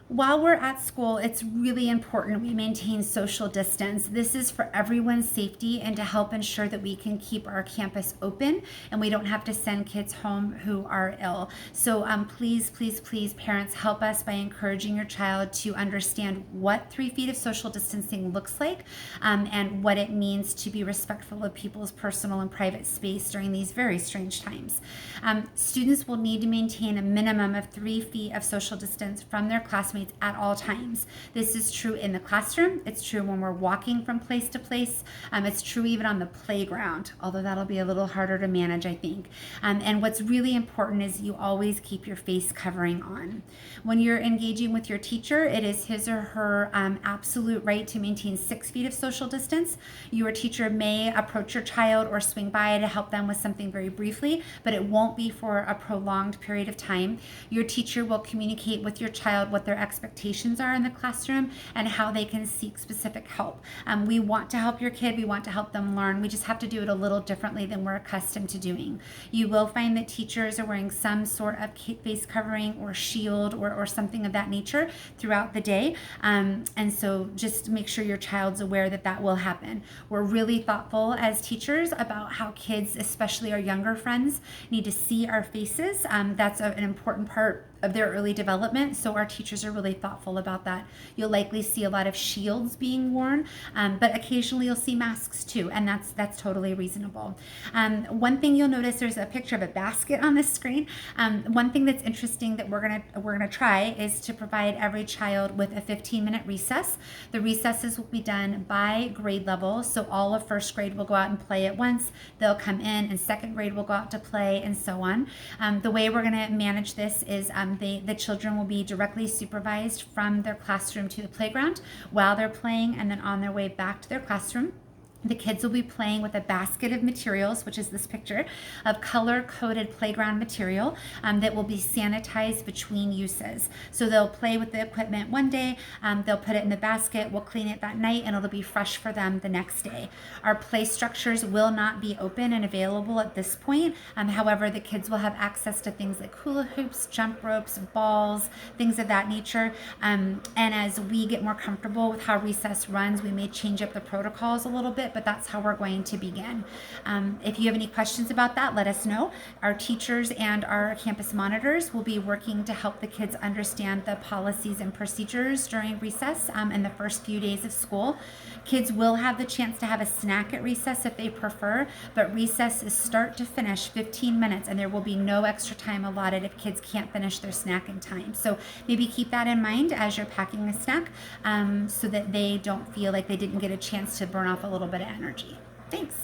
While we're at school, it's really important we maintain social distance. This is for everyone's safety and to help ensure that we can keep our campus open and we don't have to send kids home who are ill. So please, please, please, parents, help us by encouraging your child to understand what 3 feet of social distancing looks like, and what it means to be respectful of people's personal and private space during these very strange times. Students will need to maintain a minimum of 3 feet of social distance from their classmates at all times. This is true in the classroom. It's true when we're walking from place to place. It's true even on the playground, although that'll be a little harder to manage, I think. And what's really important is you always keep your face covering on. When you're engaging with your teacher, it is his or her absolute right to maintain 6 feet of social distance. Your teacher may approach your child or swing by to help them with something very briefly, but it won't be for a prolonged period of time. Your teacher will communicate with your child what their expectations are in the classroom and how they can seek specific help. We want to help your kid. We want to help them learn. We just have to do it a little differently than we're accustomed to doing. You will find that teachers are wearing some sort of face covering or shield or something of that nature throughout the day. And so just make sure your child's aware that that will happen. We're really thoughtful as teachers about how kids, especially our younger friends, need to see our faces. That's an important part of their early development, so our teachers are really thoughtful about that. You'll likely see a lot of shields being worn, but occasionally you'll see masks too, and that's totally reasonable. One thing you'll notice, there's a picture of a basket on this screen. One thing that's interesting that we're gonna try is to provide every child with a 15-minute recess. The recesses will be done by grade level, so all of first grade will go out and play at once. They'll come in, and second grade will go out to play, and so on. The way we're gonna manage this is the children will be directly supervised from their classroom to the playground while they're playing, and then on their way back to their classroom. The kids will be playing with a basket of materials, which is this picture, of color-coded playground material that will be sanitized between uses. So they'll play with the equipment one day, they'll put it in the basket, we'll clean it that night, and it'll be fresh for them the next day. Our play structures will not be open and available at this point. However, the kids will have access to things like hula hoops, jump ropes, balls, things of that nature. And as we get more comfortable with how recess runs, we may change up the protocols a little bit, but that's how we're going to begin. If you have any questions about that, let us know. Our teachers and our campus monitors will be working to help the kids understand the policies and procedures during recess in the first few days of school. Kids will have the chance to have a snack at recess if they prefer, but recess is start to finish 15 minutes, and there will be no extra time allotted if kids can't finish their snack in time. So maybe keep that in mind as you're packing a snack, so that they don't feel like they didn't get a chance to burn off a little bit of energy. Thanks.